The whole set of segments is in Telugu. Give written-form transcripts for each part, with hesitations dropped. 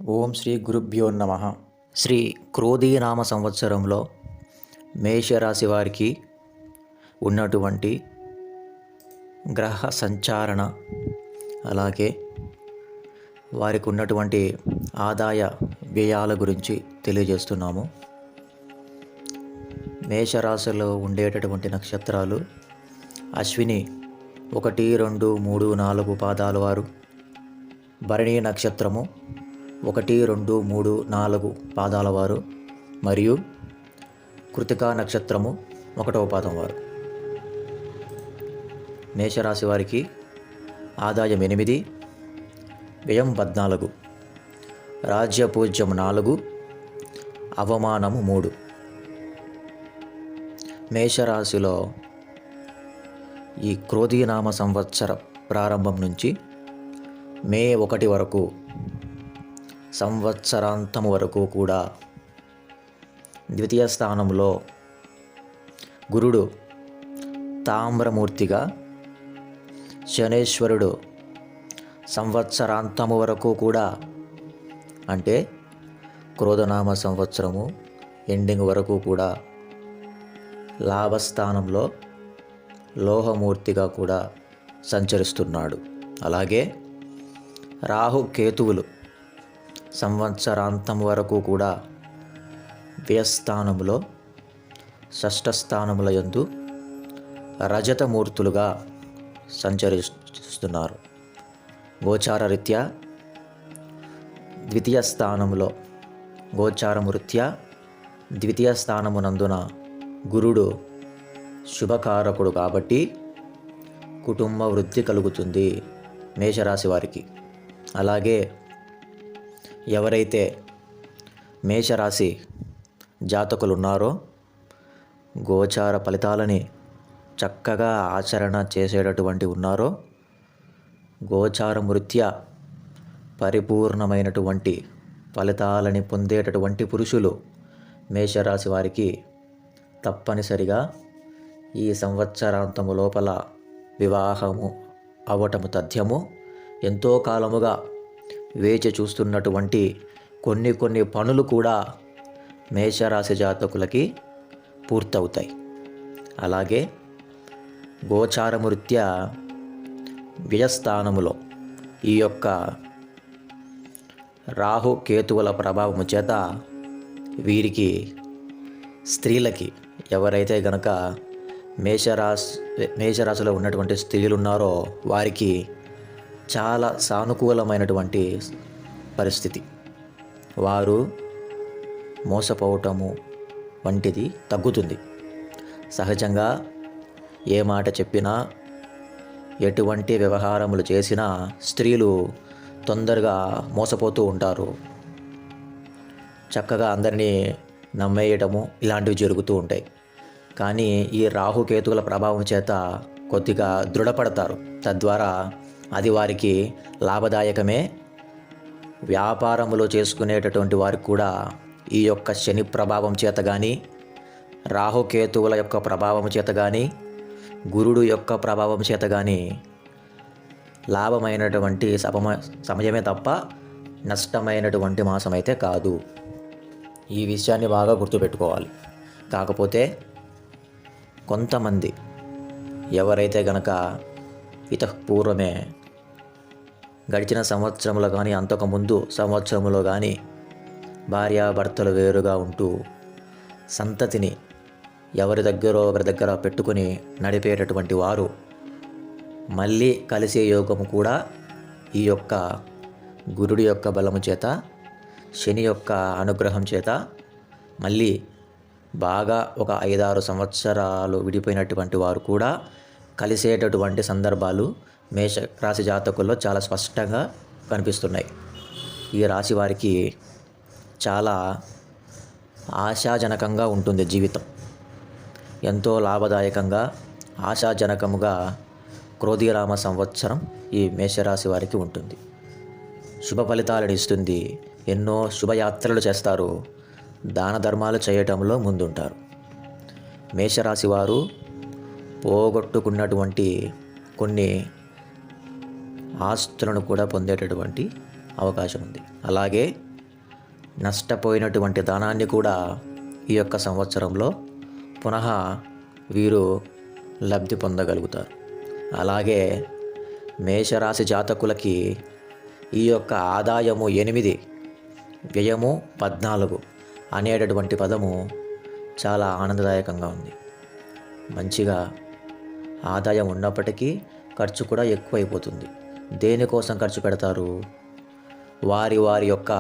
ఓం శ్రీ గురుభ్యో నమ. శ్రీ క్రోధీనామ సంవత్సరంలో మేషరాశి వారికి ఉన్నటువంటి గ్రహ సంచారణ, అలాగే వారికి ఉన్నటువంటి ఆదాయ వ్యయాల గురించి తెలియజేస్తున్నాము. మేషరాశిలో ఉండేటటువంటి నక్షత్రాలు అశ్విని 1, 2, 3, 4 పాదాల వారు, భరణి నక్షత్రము 1, 2, 3, 4 పాదాల వారు, మరియు కృతికా నక్షత్రము 1వ పాదం వారు. మేషరాశి వారికి ఆదాయం 8, వ్యయం 14, రాజ్యపూజ్యం 4, అవమానము 3. మేషరాశిలో ఈ క్రోధీనామ సంవత్సర ప్రారంభం నుంచి మే 1 వరకు, సంవత్సరాంతం వరకు కూడా ద్వితీయ స్థానంలో గురుడు తామ్రమూర్తిగా, శనేశ్వరుడు సంవత్సరాంతము వరకు కూడా, అంటే క్రోధనామ సంవత్సరము ఎండింగ్ వరకు కూడా లాభస్థానంలో లోహమూర్తిగా కూడా సంచరిస్తున్నాడు. అలాగే రాహు కేతువులు సంవత్సరాంతం వరకు కూడా వ్యయస్థానంలో షష్ఠస్థానముల యందు రజతమూర్తులుగా సంచరిస్తున్నారు. గోచార రీత్యా ద్వితీయ స్థానంలో, గోచారము రీత్యా ద్వితీయ స్థానమునందున గురుడు శుభకారకుడు కాబట్టి కుటుంబ వృద్ధి కలుగుతుంది మేషరాశి వారికి. అలాగే ఎవరైతే మేషరాశి జాతకులు ఉన్నారో గోచార ఫలితాలని చక్కగా ఆచరణ చేసేటటువంటి ఉన్నారో, గోచార వృత్యా పరిపూర్ణమైనటువంటి ఫలితాలని పొందేటటువంటి పురుషులు మేషరాశి వారికి తప్పనిసరిగా ఈ సంవత్సరాంతము లోపల వివాహము అవ్వటము తథ్యము. ఎంతో కాలముగా వేచి చూస్తున్నటువంటి కొన్ని పనులు కూడా మేషరాశి జాతకులకి పూర్తవుతాయి. అలాగే గోచారము రీత్యా వ్యయస్థానములో ఈ యొక్క రాహు కేతువుల ప్రభావము చేత వీరికి, స్త్రీలకి, ఎవరైతే గనక మేషరాశిలో ఉన్నటువంటి స్త్రీలు ఉన్నారో వారికి చాలా సానుకూలమైనటువంటి పరిస్థితి. వారు మోసపోవటము వంటిది తగ్గుతుంది. సహజంగా ఏ మాట చెప్పినా, ఎటువంటి వ్యవహారములు చేసినా స్త్రీలు తొందరగా మోసపోతూ ఉంటారు. చక్కగా అందరినీ నమ్మేయటము ఇలాంటివి జరుగుతూ ఉంటాయి. కానీ ఈ రాహుకేతువుల ప్రభావం చేత కొద్దిగా దృఢపడతారు. తద్వారా అది వారికి లాభదాయకమే. వ్యాపారములో చేసుకునేటటువంటి వారికి కూడా ఈ యొక్క శని ప్రభావం చేత కానీ, రాహుకేతువుల యొక్క ప్రభావం చేత కానీ, గురుడు యొక్క ప్రభావం చేత కానీ లాభమైనటువంటి సమయమే తప్ప నష్టమైనటువంటి మాసమైతే కాదు. ఈ విషయాన్ని బాగా గుర్తుపెట్టుకోవాలి. కాకపోతే కొంతమంది ఎవరైతే గనక ఇతపూర్వమే గడిచిన సంవత్సరంలో కానీ, అంతకుముందు సంవత్సరంలో కానీ భార్యాభర్తలు వేరుగా ఉంటూ సంతతిని ఒకరి దగ్గర పెట్టుకొని నడిపేటటువంటి వారు మళ్ళీ కలిసే యోగము కూడా ఈ యొక్క గురుడి యొక్క బలము చేత, శని యొక్క అనుగ్రహం చేత మళ్ళీ బాగా ఒక 5-6 సంవత్సరాలు విడిపోయినటువంటి వారు కూడా కలిసేటటువంటి సందర్భాలు మేష రాశి జాతకుల్లో చాలా స్పష్టంగా కనిపిస్తున్నాయి. ఈ రాశి వారికి చాలా ఆశాజనకంగా ఉంటుంది జీవితం. ఎంతో లాభదాయకంగా, ఆశాజనకముగా క్రోధీనామ సంవత్సరం ఈ మేషరాశి వారికి ఉంటుంది. శుభ ఫలితాలను ఇస్తుంది. ఎన్నో శుభయాత్రలు చేస్తారు. దాన ధర్మాలు చేయటంలో ముందుంటారు. మేషరాశి వారు పోగొట్టుకున్నటువంటి కొన్ని ఆస్తులను కూడా పొందేటటువంటి అవకాశం ఉంది. అలాగే నష్టపోయినటువంటి ధనాన్ని కూడా ఈ యొక్క సంవత్సరంలో పునః వీరు లబ్ధి పొందగలుగుతారు. అలాగే మేషరాశి జాతకులకి ఈ యొక్క ఆదాయము 8, వ్యయము 14 అనేటటువంటి పదము చాలా ఆనందదాయకంగా ఉంది. మంచిగా ఆదాయం ఉన్నప్పటికీ ఖర్చు కూడా ఎక్కువైపోతుంది. దేనికోసం ఖర్చు పెడతారు? వారి యొక్క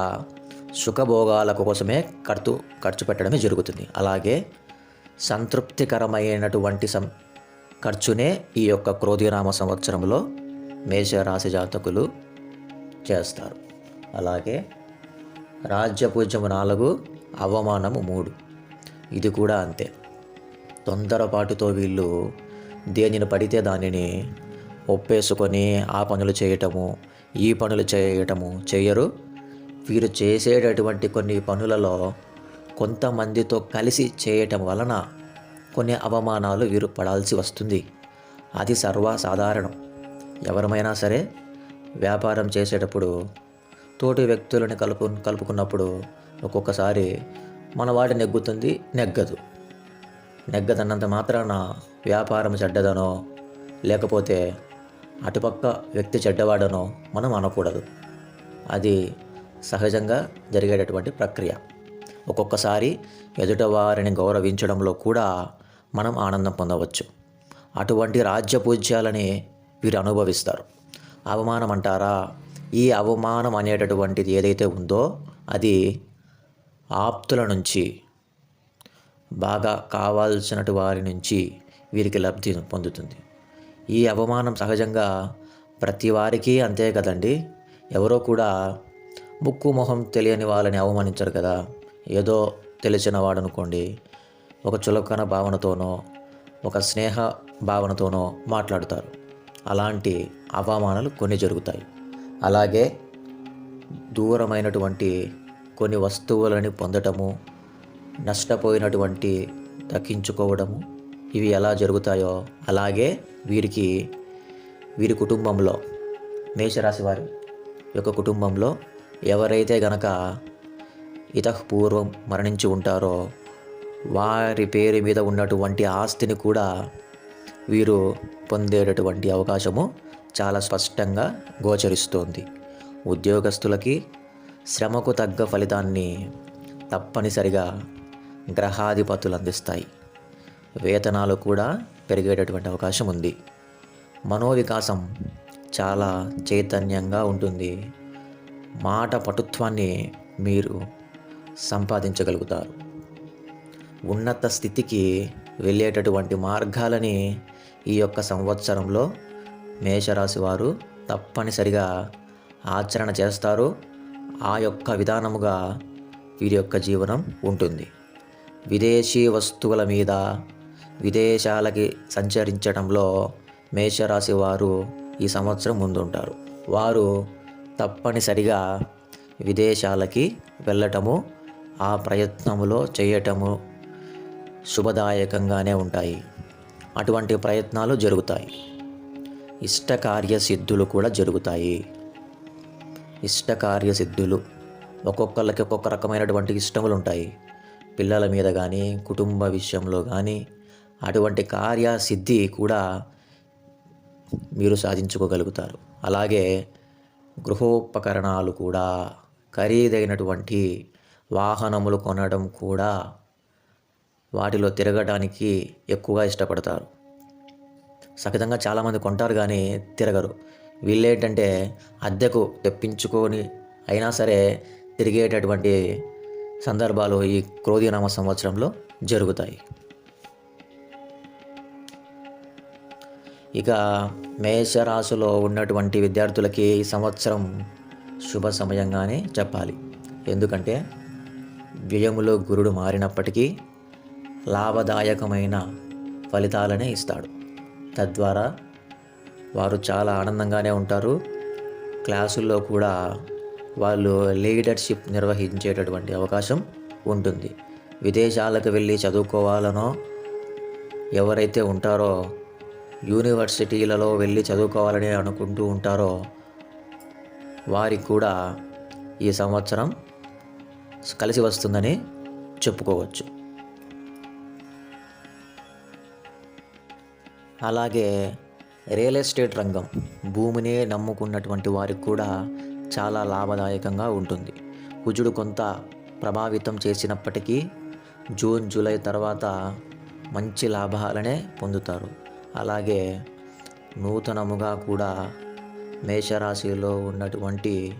సుఖభోగాల కోసమే ఖర్చు పెట్టడమే జరుగుతుంది. అలాగే సంతృప్తికరమైనటువంటి ఖర్చునే ఈ యొక్క క్రోధినామ సంవత్సరంలో మేషరాశి జాతకులు చేస్తారు. అలాగే రాజ్యపూజ్యము 4, అవమానము 3. ఇది కూడా అంతే. తొందరపాటుతో వీళ్ళు దేనిని పడితే దానిని ఒప్పేసుకొని ఆ పనులు చేయటము, ఈ పనులు చేయటము చేయరు. వీరు చేసేటటువంటి కొన్ని పనులలో కొంతమందితో కలిసి చేయటం వలన కొన్ని అవమానాలు వీరు పడాల్సి వస్తుంది. అది సర్వసాధారణం. ఎవరమైనా సరే వ్యాపారం చేసేటప్పుడు తోటి వ్యక్తులని కలుపుకున్నప్పుడు ఒక్కొక్కసారి మన వాడి నెగ్గుతుంది, నెగ్గదన్నంత మాత్రాన వ్యాపారం చెడ్డదనో లేకపోతే అటుపక్క వ్యక్తి చెడ్డవాడనో మనం అనకూడదు. అది సహజంగా జరిగేటటువంటి ప్రక్రియ. ఒక్కొక్కసారి ఎదుటవారిని గౌరవించడంలో కూడా మనం ఆనందం పొందవచ్చు. అటువంటి రాజ్యపూజ్యాలని వీరు అనుభవిస్తారు. అవమానం అంటారా? ఈ అవమానం అనేటటువంటిది ఏదైతే ఉందో అది ఆప్తుల నుంచి, బాగా కావాల్సినటు వారి నుంచి వీరికి లబ్ధి పొందుతుంది. ఈ అవమానం సహజంగా ప్రతి వారికి అంతే కదండి. ఎవరో కూడా ముక్కు మొహం తెలియని వాళ్ళని అవమానించరు కదా. ఏదో తెలిసిన వాడు అనుకోండి, ఒక చులకన భావనతోనో ఒక స్నేహ భావనతోనో మాట్లాడుతారు. అలాంటి అవమానాలు కొన్ని జరుగుతాయి. అలాగే దూరమైనటువంటి కొన్ని వస్తువులని పొందటము, నష్టపోయినటువంటి దక్కించుకోవడము, ఇవి ఎలా జరుగుతాయో అలాగే వీరి కుటుంబంలో, మేషరాశి వారి యొక్క కుటుంబంలో ఎవరైతే గనక ఇతఃపూర్వం మరణించి ఉంటారో వారి పేరు మీద ఉన్నటువంటి ఆస్తిని కూడా వీరు పొందేటటువంటి అవకాశము చాలా స్పష్టంగా గోచరిస్తోంది. ఉద్యోగస్తులకి శ్రమకు తగ్గ ఫలితాన్ని తప్పనిసరిగా గ్రహాధిపతులు అందిస్తాయి. వేతనాలు కూడా పెరిగేటటువంటి అవకాశం ఉంది. మనోవికాసం చాలా చైతన్యంగా ఉంటుంది. మాట పటుత్వాన్ని మీరు సంపాదించగలుగుతారు. ఉన్నత స్థితికి వెళ్ళేటటువంటి మార్గాలని ఈ యొక్క సంవత్సరంలో మేషరాశి వారు తప్పనిసరిగా ఆచరణ చేస్తారు. ఆ యొక్క విధానముగా వీరి యొక్క జీవనం ఉంటుంది. విదేశీ వస్తువుల మీద, విదేశాలకి సంచరించడంలో మేషరాశి వారు ఈ సంవత్సరం ముందుంటారు. వారు తప్పనిసరిగా విదేశాలకి వెళ్ళటము, ఆ ప్రయత్నములో చేయటము శుభదాయకంగానే ఉంటాయి. అటువంటి ప్రయత్నాలు జరుగుతాయి. ఇష్టకార్యసిద్ధులు కూడా జరుగుతాయి. ఇష్టకార్యసిద్ధులు ఒక్కొక్కళ్ళకి ఒక్కొక్క రకమైనటువంటి ఇష్టములు ఉంటాయి. పిల్లల మీద కానీ, కుటుంబ విషయంలో కానీ అటువంటి కార్యసిద్ధి కూడా మీరు సాధించుకోగలుగుతారు. అలాగే గృహోపకరణాలు కూడా, ఖరీదైనటువంటి వాహనములు కొనడం కూడా, వాటిలో తిరగడానికి ఎక్కువగా ఇష్టపడతారు. సహజంగా చాలామంది కొంటారు కానీ తిరగరు. వీళ్ళేంటంటే అద్దెకు తెప్పించుకొని అయినా సరే తిరిగేటటువంటి సందర్భాలు ఈ క్రోధినామ సంవత్సరంలో జరుగుతాయి. ఇక మేషరాశిలో ఉన్నటువంటి విద్యార్థులకి ఈ సంవత్సరం శుభ సమయంగానే చెప్పాలి. ఎందుకంటే వ్యయములో గురుడు మారినప్పటికీ లాభదాయకమైన ఫలితాలనే ఇస్తాడు. తద్వారా వారు చాలా ఆనందంగానే ఉంటారు. క్లాసుల్లో కూడా వాళ్ళు లీడర్షిప్ నిర్వహించేటటువంటి అవకాశం ఉంటుంది. విదేశాలకు వెళ్ళి చదువుకోవాలనో ఎవరైతే ఉంటారో, యూనివర్సిటీలలో వెళ్ళి చదువుకోవాలని అనుకుంటూ ఉంటారో వారికి కూడా ఈ సంవత్సరం కలిసి వస్తుందని చెప్పుకోవచ్చు. అలాగే రియల్ ఎస్టేట్ రంగం భూమినే నమ్ముకున్నటువంటి వారికి కూడా చాలా లాభదాయకంగా ఉంటుంది. కుజుడు కొంత ప్రభావితం చేసినప్పటికీ జూన్ జూలై తర్వాత మంచి లాభాలనే పొందుతారు. అలాగే నూతనముగా కూడా మేషరాశిలో ఉన్నటువంటి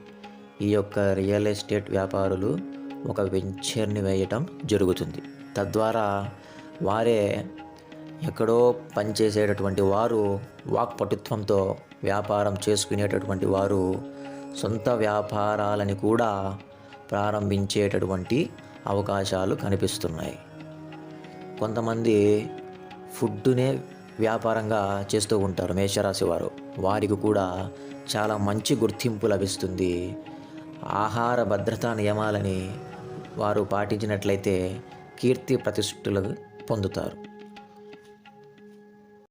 ఈ యొక్క రియల్ ఎస్టేట్ వ్యాపారులు ఒక వెంచర్ని వేయటం జరుగుతుంది. తద్వారా వారే ఎక్కడో పనిచేసేటటువంటి వారు వాక్పటుత్వంతో వ్యాపారం చేసుకునేటటువంటి వారు సొంత వ్యాపారాలని కూడా ప్రారంభించేటటువంటి అవకాశాలు కనిపిస్తున్నాయి. కొంతమంది ఫుడ్డునే వ్యాపారంగా చేస్తూ ఉంటారు మేషరాశి వారు. వారికి కూడా చాలా మంచి గుర్తింపు లభిస్తుంది. ఆహార భద్రతా నియమాలని వారు పాటించినట్లయితే కీర్తి ప్రతిష్టలు పొందుతారు.